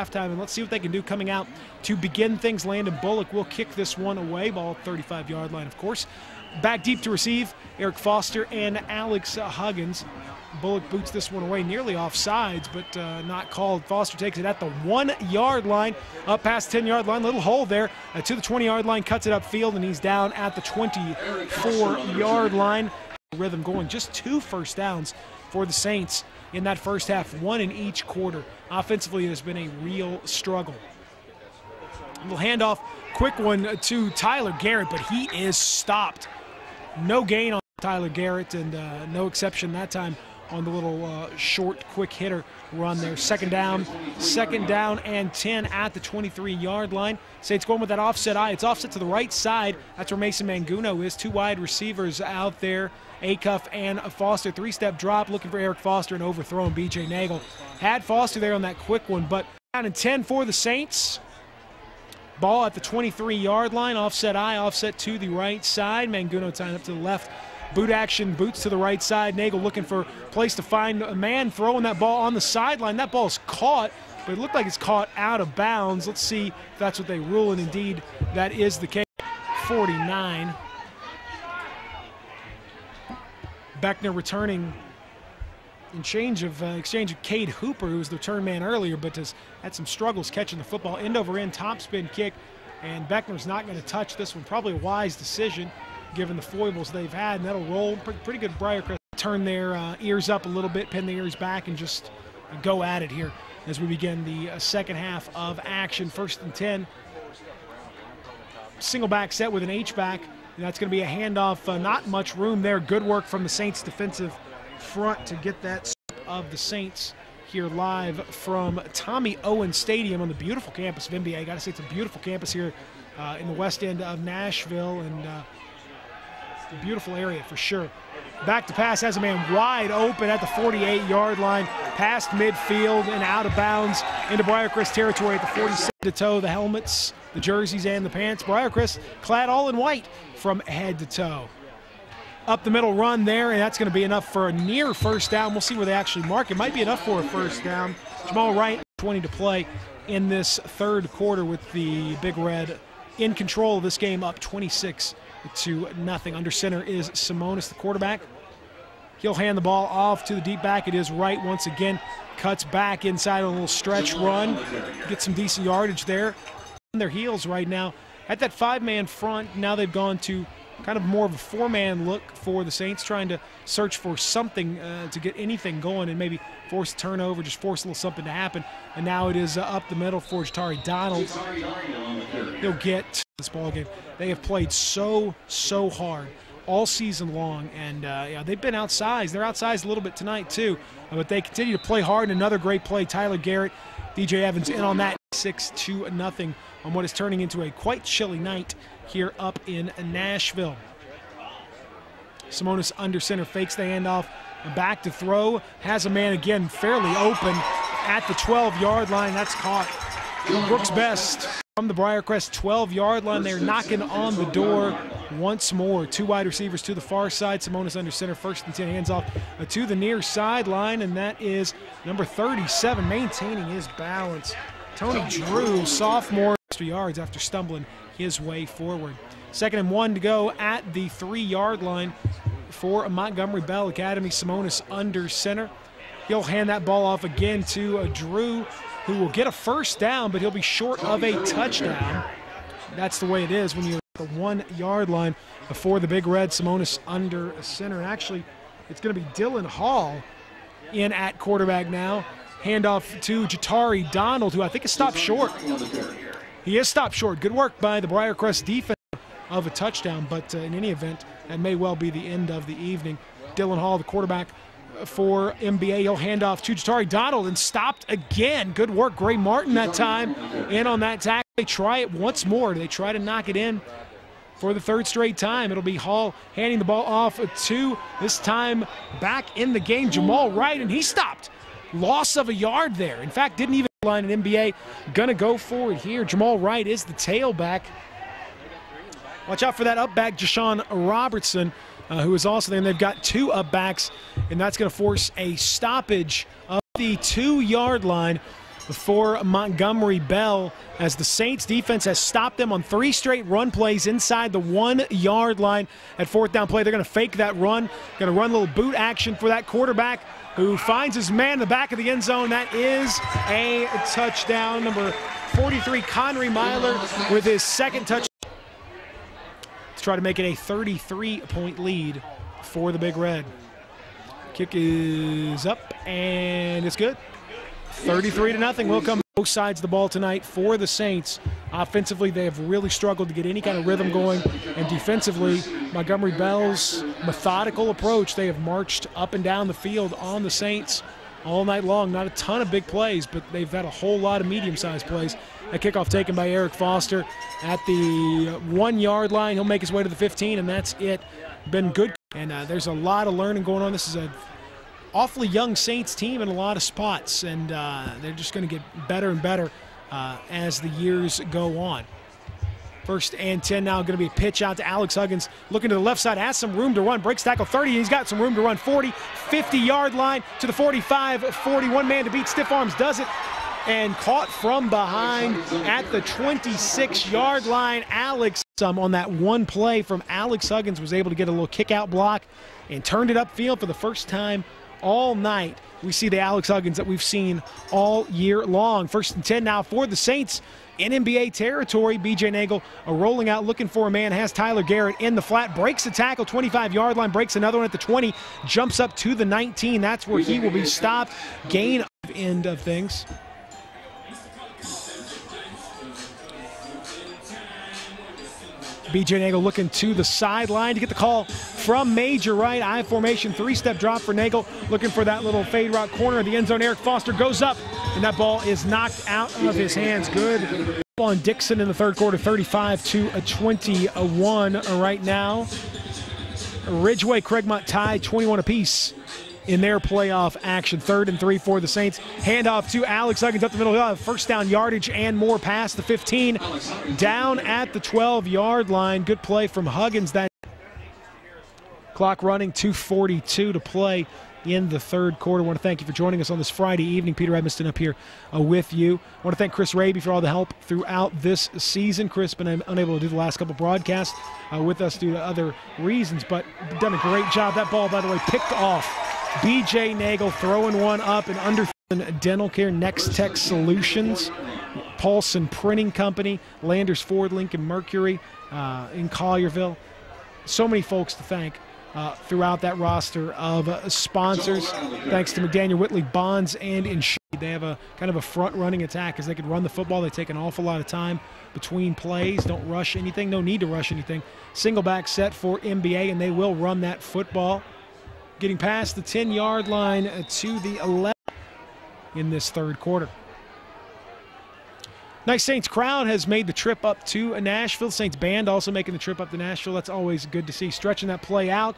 halftime, and let's see what they can do coming out to begin things. Landon Bullock will kick this one away, ball 35-yard line, of course. Back deep to receive, Eric Foster and Alex Huggins. Bullock boots this one away, nearly off sides, but not called. Foster takes it at the 1-yard line, up past the 10-yard line, little hole there to the 20-yard line, cuts it upfield, and he's down at the 24-yard line. Rhythm going, just 2 first downs for the Saints in that first half, 1 in each quarter. Offensively, it has been a real struggle. A little handoff, quick one to Tyler Garrett, but he is stopped. No gain on Tyler Garrett, and no exception that time on the little short, quick hitter run there. Second down and 10 at the 23-yard line. Saints going with that offset eye. It's offset to the right side. That's where Mason Manguno is. 2 wide receivers out there, Acuff and Foster. 3-step drop, looking for Eric Foster and overthrown B.J. Nagel. Had Foster there on that quick one, but down and 10 for the Saints. Ball at the 23-yard line, offset eye, offset to the right side. Manguno tying up to the left. Boot action, boots to the right side. Nagel looking for a place to find a man, throwing that ball on the sideline. That ball is caught, but it looked like it's caught out of bounds. Let's see if that's what they rule, and indeed that is the case. 49. Beckner returning in exchange of Cade Hooper, who was the return man earlier, but has had some struggles catching the football. End over end, top spin kick, and Beckner's not going to touch this one. Probably a wise decision given the foibles they've had, and that'll roll. Pretty good Briarcrest. Turn their ears up a little bit, pin the ears back, and just go at it here as we begin the second half of action. 1st and 10. Single back set with an H-back, and that's going to be a handoff. Not much room there. Good work from the Saints defensive front to get that of the Saints here live from Tommy Owen Stadium on the beautiful campus of MBA. Got to say, it's a beautiful campus here in the west end of Nashville, and a beautiful area for sure. Back to pass, has a man wide open at the 48-yard line, past midfield and out of bounds into Briarcrest territory at the 47 to toe. The helmets, the jerseys, and the pants. Briarcrest clad all in white from head to toe. Up the middle run there, and that's going to be enough for a near first down. We'll see where they actually mark. It might be enough for a first down. Jamal Wright, 20 to play in this third quarter with the Big Red in control of this game, up 26-0. Under center is Simonis, the quarterback. He'll hand the ball off to the deep back. It is Wright once again. Cuts back inside on a little stretch run. Gets some decent yardage there. On their heels right now. At that 5-man front, now they've gone to kind of more of a 4-man look for the Saints, trying to search for something to get anything going and maybe force a turnover, just force a little something to happen. And now it is up the middle for Jatari Donald. He'll get this ball game. They have played so hard all season long, and yeah, they've been outsized. They're outsized a little bit tonight too, but they continue to play hard. And another great play, Tyler Garrett, DJ Evans in on that, 6-0 on what is turning into a quite chilly night here up in Nashville. Simonis under center, fakes the handoff, back to throw, has a man again fairly open at the 12-yard line. That's caught. Works best from the Briarcrest 12-yard line. They're knocking on the door once more. 2 wide receivers to the far side. Simonis under center, 1st and 10, hands off to the near sideline, and that is number 37, maintaining his balance. Tony Drew, sophomore, extra yards after stumbling his way forward. 2nd and 1 to go at the 3-yard line for Montgomery Bell Academy. Simonis under center. He'll hand that ball off again to Drew, who will get a first down, but he'll be short of a touchdown. That's the way it is when you're at the 1-yard line for the Big Red. Simonis under center. And actually, it's going to be Dylan Hall in at quarterback now. Handoff to Jatari Donald, who I think is stopped short. He is stopped short. Good work by the Briarcrest defense of a touchdown, but in any event, that may well be the end of the evening. Dylan Hall, the quarterback for MBA, he'll hand off to Jatari Donald and stopped again. Good work, Gray Martin that time in on that tackle. They try it once more. They try to knock it in for the 3rd straight time. It'll be Hall handing the ball off to, this time back in the game, Jamal Wright, and he stopped. Loss of a yard there. In fact, didn't even line an MBA. Gonna go for it here. Jamal Wright is the tailback. Watch out for that up back, Jashawn Robertson, who is also there. And they've got 2 up backs, and that's going to force a stoppage of the 2-yard line for Montgomery Bell, as the Saints defense has stopped them on 3 straight run plays inside the 1-yard line. At 4th down play, they're going to fake that run, going to run a little boot action for that quarterback, who finds his man in the back of the end zone. That is a touchdown. Number 43, Conry Myler, with his 2nd touchdown. Let's try to make it a 33-point lead for the Big Red. Kick is up, and it's good. 33-0 will come both sides of the ball tonight for the Saints. Offensively, they have really struggled to get any kind of rhythm going, and defensively, Montgomery Bell's methodical approach, they have marched up and down the field on the Saints all night long. Not a ton of big plays, but they've had a whole lot of medium-sized plays. A kickoff taken by Eric Foster at the 1-yard line. He'll make his way to the 15, and that's it. Been good, and there's a lot of learning going on. This is an awfully young Saints team in a lot of spots, and they're just going to get better and better as the years go on. 1st and 10 now, going to be a pitch out to Alex Huggins, looking to the left side, has some room to run, breaks tackle 30, he's got some room to run 40, 50-yard line to the 45, 41 man to beat, stiff arms, does it, and caught from behind at the 26-yard line. Alex, on that one play from Alex Huggins, was able to get a little kick-out block and turned it upfield for the first time all night. We see the Alex Huggins that we've seen all year long. 1st and 10 now for the Saints in NBA territory. BJ Nagel rolling out, looking for a man, has Tyler Garrett in the flat, breaks the tackle, 25-yard line, breaks another one at the 20, jumps up to the 19. That's where he will be stopped. Gain end of things. BJ Nagel looking to the sideline to get the call from Major right. I formation, 3-step drop for Nagel, looking for that little fade route corner of the end zone. Eric Foster goes up, and that ball is knocked out of his hands. Good on Dixon in the 3rd quarter, 35-21 right now. Ridgeway, Craigmont tied 21 apiece in their playoff action. 3rd and 3 for the Saints. Handoff to Alex Huggins up the middle. 1st down yardage and more past the 15. Down at the 12-yard line. Good play from Huggins. That clock running, 2:42 to play in the 3rd quarter. I want to thank you for joining us on this Friday evening. Peter Edmiston up here with you. I want to thank Chris Raby for all the help throughout this season. Chris been unable to do the last couple broadcasts with us due to other reasons, but done a great job. That ball, by the way, picked off. BJ Nagel throwing one up and under Dental Care, Next Tech Solutions, Paulson Printing Company, Landers Ford, Lincoln Mercury in Collierville. So many folks to thank throughout that roster of sponsors. Thanks to McDaniel Whitley Bonds and Insurance. They have a kind of a front-running attack as they can run the football. They take an awful lot of time between plays. Don't rush anything. No need to rush anything. Single back set for MBA, and they will run that football. Getting past the 10-yard line to the 11 in this 3rd quarter. Nice Saints crowd has made the trip up to Nashville. Saints band also making the trip up to Nashville. That's always good to see. Stretching that play out,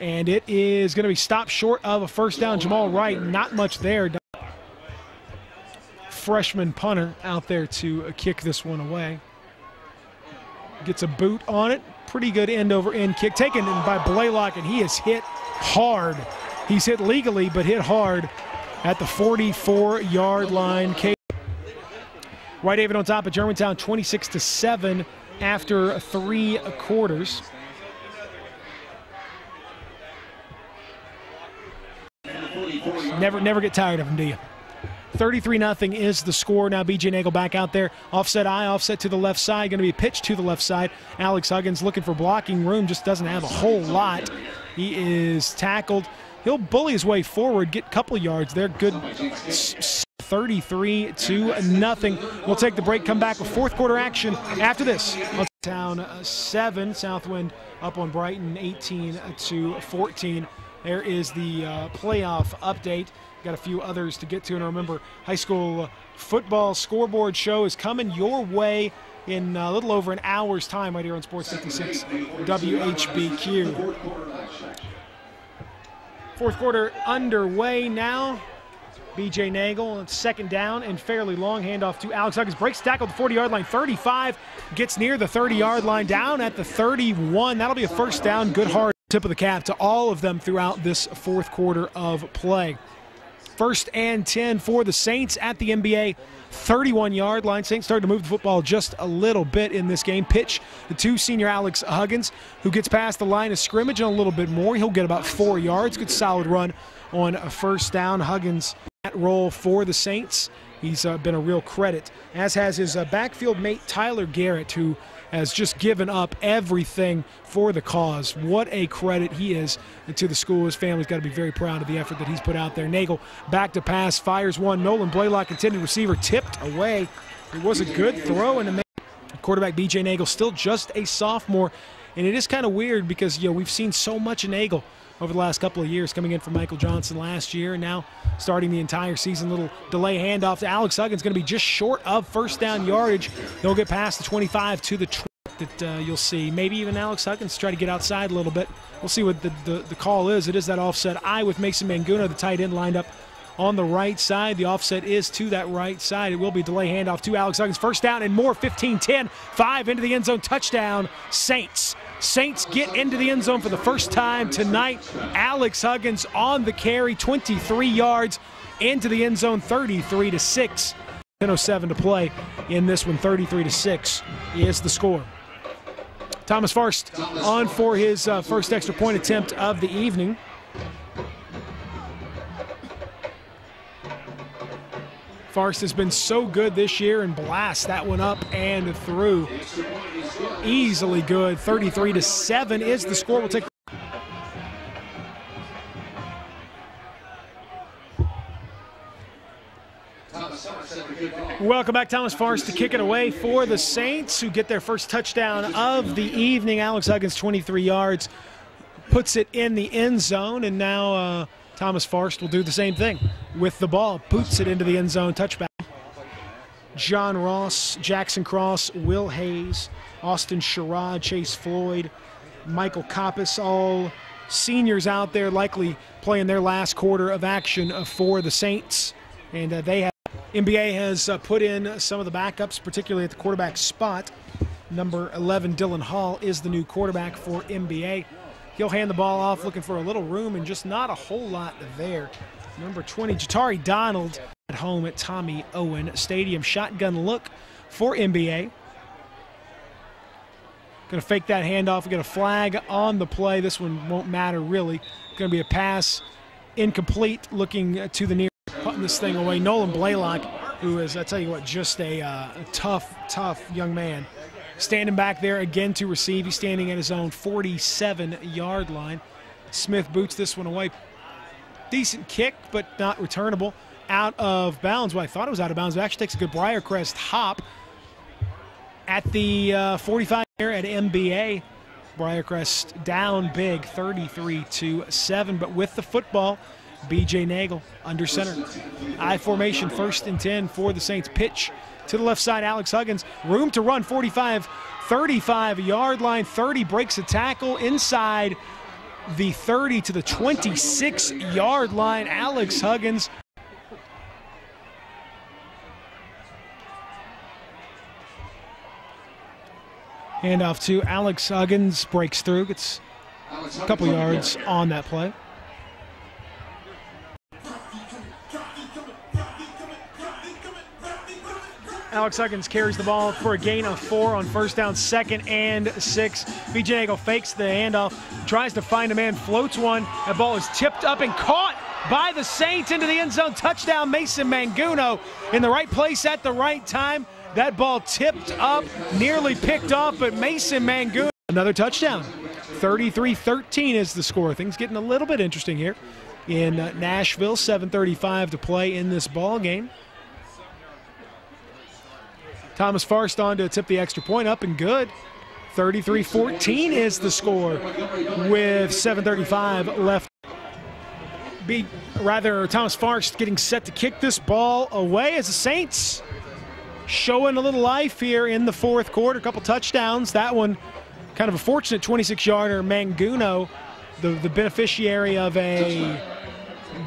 and it is going to be stopped short of a 1st down. Jamal Wright, not much there. Freshman punter out there to kick this one away. Gets a boot on it. Pretty good end-over-end kick taken by Blaylock, and he is hit hard. He's hit legally, but hit hard at the 44-yard line. White Haven on top of Germantown, 26-7 after 3 quarters. Never get tired of them, do you? 33-0 is the score. Now BJ Nagel back out there. Offset eye, offset to the left side. Going to be pitched to the left side. Alex Huggins looking for blocking room. Just doesn't have a whole lot. He is tackled. He'll bully his way forward, get a couple yards there. Good 33-0. We'll take the break, come back with 4th quarter action after this. Town 7, Southwind up on Brighton 18-14. There is the playoff update. Got a few others to get to, and remember, high school football scoreboard show is coming your way in a little over an hour's time right here on Sports 56 WHBQ. 4th quarter underway now. BJ Nagel, 2nd down and fairly long. Handoff to Alex Huggins. Breaks tackle at the 40-yard line. 35, gets near the 30-yard line. Down at the 31. That'll be a 1st down. Good hard tip of the cap to all of them throughout this 4th quarter of play. 1st and 10 for the Saints at the MBA 31-yard line. Saints started to move the football just a little bit in this game. Pitch to senior Alex Huggins, who gets past the line of scrimmage and a little bit more. He'll get about 4 yards. Good solid run on a 1st down. Huggins at roll for the Saints. He's been a real credit, as has his backfield mate Tyler Garrett, who has just given up everything for the cause. What a credit he is to the school. His family's got to be very proud of the effort that he's put out there. Nagel back to pass, fires one. Nolan Blaylock, intended receiver, tipped away. It was a good throw, and the quarterback B.J. Nagel still just a sophomore. And it is kind of weird because, we've seen so much of Nagel over the last couple of years, coming in from Michael Johnson last year, and now starting the entire season. Little delay handoff to Alex Huggins, going to be just short of 1st down yardage. He'll get past the 25 to the track that you'll see. Maybe even Alex Huggins try to get outside a little bit. We'll see what the call is. It is that offset eye with Mason Manguno, the tight end, lined up on the right side. The offset is to that right side. It will be delay handoff to Alex Huggins. 1st down and more, 15-10, 5 into the end zone, touchdown, Saints. Saints get into the end zone for the first time tonight. Alex Huggins on the carry, 23 yards into the end zone, 33-6. 10:07 to play in this one. 33-6 is the score. Thomas Farst on for his first extra point attempt of the evening. Farst has been so good this year and blasts that one up and through. Easily good. 33-7 is the score. We'll take. Welcome back, Thomas Farst, to kick it away for the Saints, who get their first touchdown of the evening. Alex Huggins, 23 yards, puts it in the end zone, and now Thomas Farst will do the same thing with the ball. Boots it into the end zone, touchback. John Ross, Jackson Cross, Will Hayes, Austin Sherrod, Chase Floyd, Michael Coppice, all seniors out there likely playing their last quarter of action for the Saints. And MBA has put in some of the backups, particularly at the quarterback spot. Number 11, Dylan Hall, is the new quarterback for MBA. He'll hand the ball off, looking for a little room, and just not a whole lot there. Number 20, Jatari Donald, at home at Tommy Owen Stadium. Shotgun look for MBA. Going to fake that handoff. We get a flag on the play. This one won't matter, really. Going to be a pass incomplete, looking to the near, putting this thing away. Nolan Blaylock, who is, I tell you what, just a tough young man. Standing back there again to receive. He's standing at his own 47-yard line. Smith boots this one away. Decent kick, but not returnable. Out of bounds. Well, I thought it was out of bounds, but actually takes a good Briarcrest hop at the 45 here at MBA. Briarcrest down big, 33-7, but with the football, B.J. Nagel under center. I formation, 1st and 10 for the Saints. Pitch to the left side, Alex Huggins. Room to run, 45, 35-yard line. 30 breaks a tackle inside the 30 to the 26-yard line. Alex Huggins. Handoff to Alex Huggins, breaks through, gets a couple yards on that play. Alex Huggins carries the ball for a gain of 4 on 1st down, 2nd and 6. B.J. Nagel fakes the handoff, tries to find a man, floats one. That ball is tipped up and caught by the Saints into the end zone. Touchdown, Mason Manguno, in the right place at the right time. That ball tipped up, nearly picked off, but Mason Manguno, another touchdown. 33-13 is the score. Things getting a little bit interesting here in Nashville. 7:35 to play in this ball game. Thomas Farst on to tip the extra point, up and good. 33-14 is the score with 7:35 left. Thomas Farst getting set to kick this ball away as the Saints showing a little life here in the 4th quarter. A couple touchdowns. That one kind of a fortunate 26-yarder. Manguno, the beneficiary of a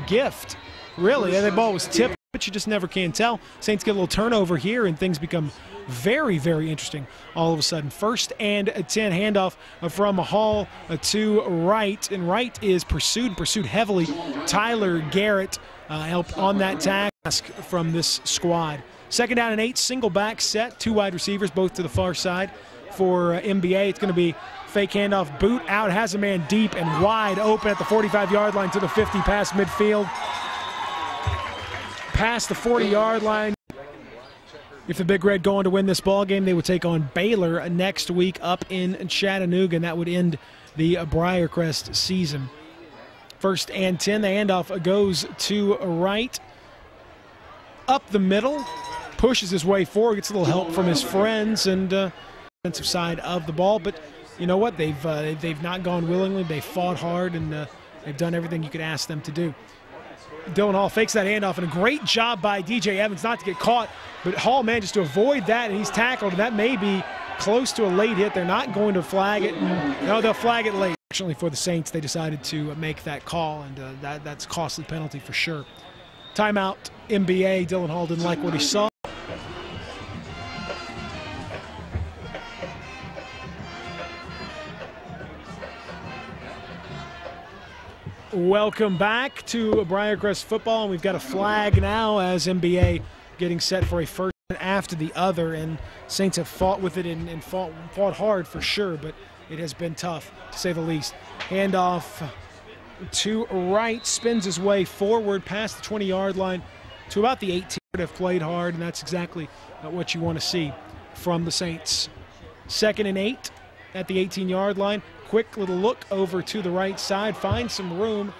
gift, really. That ball was tipped but you just never can tell. Saints get a little turnover here, and things become very, very interesting all of a sudden. 1st and 10, handoff from Hall to Wright, and Wright is pursued heavily. Tyler Garrett helped on that task from this squad. 2nd down and 8, single back set, 2 wide receivers, both to the far side for MBA. It's going to be fake handoff, boot out, has a man deep and wide open at the 45-yard line to the 50, past midfield. Past the 40-yard line. If the Big Red go on to win this ball game, they would take on Baylor next week up in Chattanooga, and that would end the Briarcrest season. 1st and 10, the handoff goes to Wright. Up the middle, pushes his way forward, gets a little help from his friends, and defensive side of the ball. But you know what? They've not gone willingly. They fought hard, and they've done everything you could ask them to do. Dylan Hall fakes that handoff, and a great job by DJ Evans not to get caught, but Hall manages to avoid that, and he's tackled, and that may be close to a late hit. They're not going to flag it. No, they'll flag it late. Fortunately for the Saints, they decided to make that call, and that's a costly penalty for sure. Timeout, MBA. Dylan Hall didn't like what he saw. Welcome back to Briarcrest football, and we've got a flag now as MBA getting set for a first after the other, and Saints have fought with it and fought hard for sure, but it has been tough to say the least. Handoff to Wright, spins his way forward past the 20-yard line to about the 18. Have played hard, and that's exactly what you want to see from the Saints. 2nd and 8 at the 18-yard line. Quick little look over to the right side, finds some room.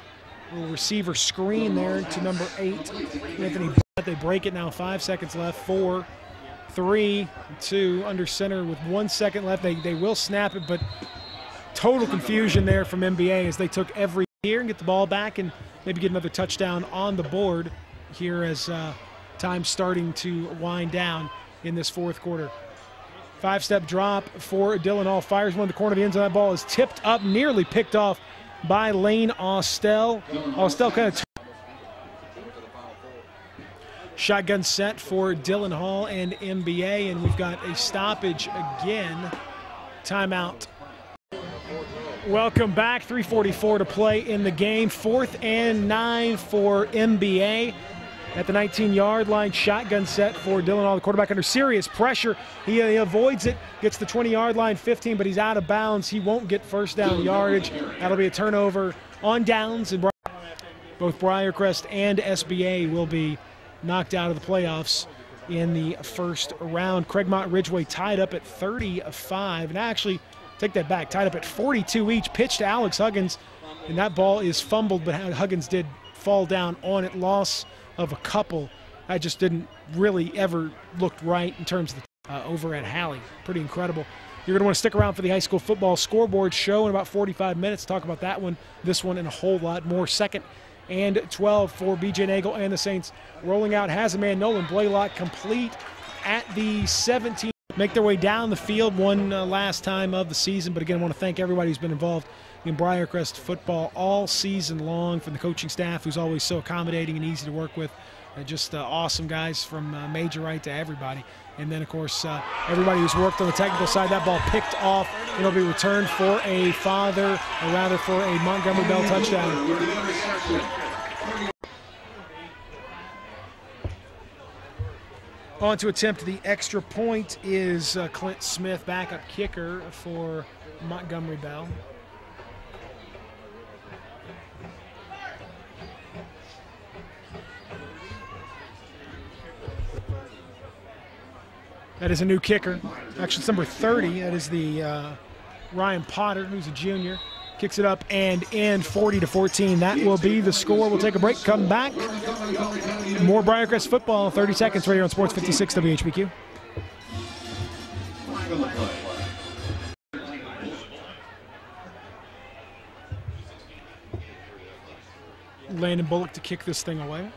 Little receiver screen there to number 8, Anthony. They break it now, 5 seconds left. 4, 3, 2, under center with 1 second left. They will snap it, but total confusion there from MBA as they took every here and get the ball back and maybe get another touchdown on the board here as time's starting to wind down in this 4th quarter. 5-step drop for Dylan Hall. Fires one in the corner of the end zone. That ball is tipped up, nearly picked off by Lane Austell. Austell kind of shotgun set for Dylan Hall and MBA, and we've got a stoppage again. Timeout. Welcome back. 3:44 to play in the game. 4th and 9 for MBA. At the 19-yard line, shotgun set for Dylan Hall, the quarterback under serious pressure. He avoids it, gets the 20-yard line, 15, but he's out of bounds. He won't get first down yardage. That'll be a turnover on downs, and both Briarcrest and SBA will be knocked out of the playoffs in the first round. Craigmont Ridgeway tied up at 35, and actually, take that back, tied up at 42 each. Pitch to Alex Huggins, and that ball is fumbled, but Huggins did fall down on it. Loss of a couple. I just didn't really ever looked right in terms of the over at Halley. Pretty incredible. You're going to want to stick around for the high school football scoreboard show in about 45 minutes. Talk about that one, this one, and a whole lot more. 2nd and 12 for BJ Nagel and the Saints. Rolling out, has a man, Nolan Blaylock, complete at the 17. Make their way down the field one last time of the season. But again, I want to thank everybody who's been involved in Briarcrest football all season long, from the coaching staff, who's always so accommodating and easy to work with. Just awesome guys from Major Wright to everybody. And then, of course, everybody who's worked on the technical side. That ball picked off. It'll be returned for a for a Montgomery Bell touchdown. On to attempt the extra point is Clint Smith, backup kicker for Montgomery Bell. That is a new kicker. Actually, it's number 30. That is the Ryan Potter, who's a junior. Kicks it up and in, 40-14. That will be the score. We'll take a break, come back. More Briarcrest football, 30 seconds right here on Sports 56 WHBQ. Landon Bullock to kick this thing away.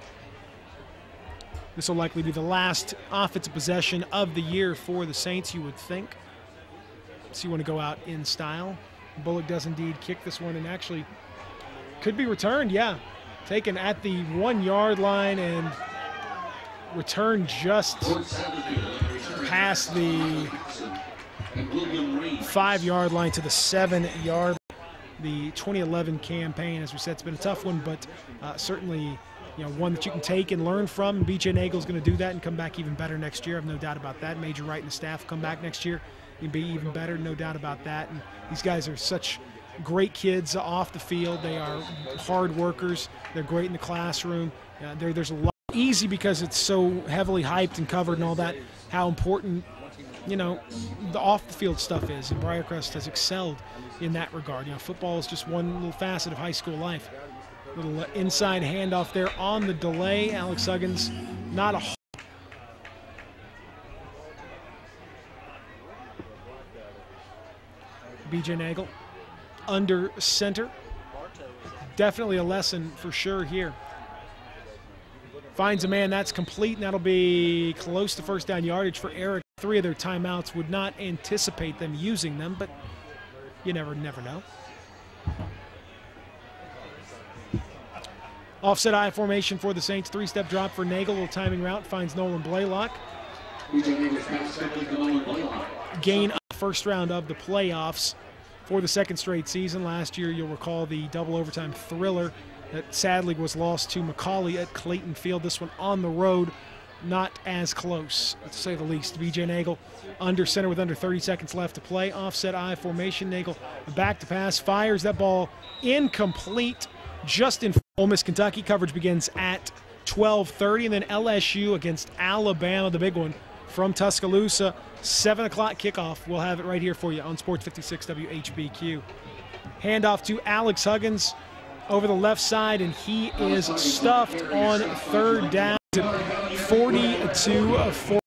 This will likely be the last offensive possession of the year for the Saints, you would think. So you want to go out in style. Bullock does indeed kick this one, and actually could be returned, yeah. Taken at the 1-yard line, and return just past the 5-yard line to the 7-yard. The 2011 campaign, as we said, it's been a tough one, but certainly, one that you can take and learn from. BJ Nagel's going to do that and come back even better next year. I have no doubt about that. Major Wright and the staff come back next year and be even better, no doubt about that. And these guys are such great kids off the field. They are hard workers. They're great in the classroom. There's a lot easy because it's so heavily hyped and covered and all that, how important, the off-the-field stuff is. And Briarcrest has excelled in that regard. Football is just one little facet of high school life. Little inside handoff there on the delay. Alex Huggins, not a BJ Nagel under center. Definitely a lesson for sure here. Finds a man, that's complete, and that'll be close to first down yardage for Eric. 3 of their timeouts, would not anticipate them using them, but you never know. Offset I formation for the Saints. 3-step drop for Nagel. Little timing route. Finds Nolan Blaylock. Gain up first round of the playoffs for the 2nd straight season. Last year, you'll recall the double overtime thriller that sadly was lost to Macaulay at Clayton Field. This one on the road, not as close, to say the least. BJ Nagel under center with under 30 seconds left to play. Offset I formation. Nagel back to pass. Fires that ball incomplete. Just in Ole Miss, Kentucky. Coverage begins at 12:30, and then LSU against Alabama, the big one from Tuscaloosa. 7 o'clock kickoff. We'll have it right here for you on Sports 56 WHBQ. Handoff to Alex Huggins over the left side, and he is stuffed on 3rd down. 42-4.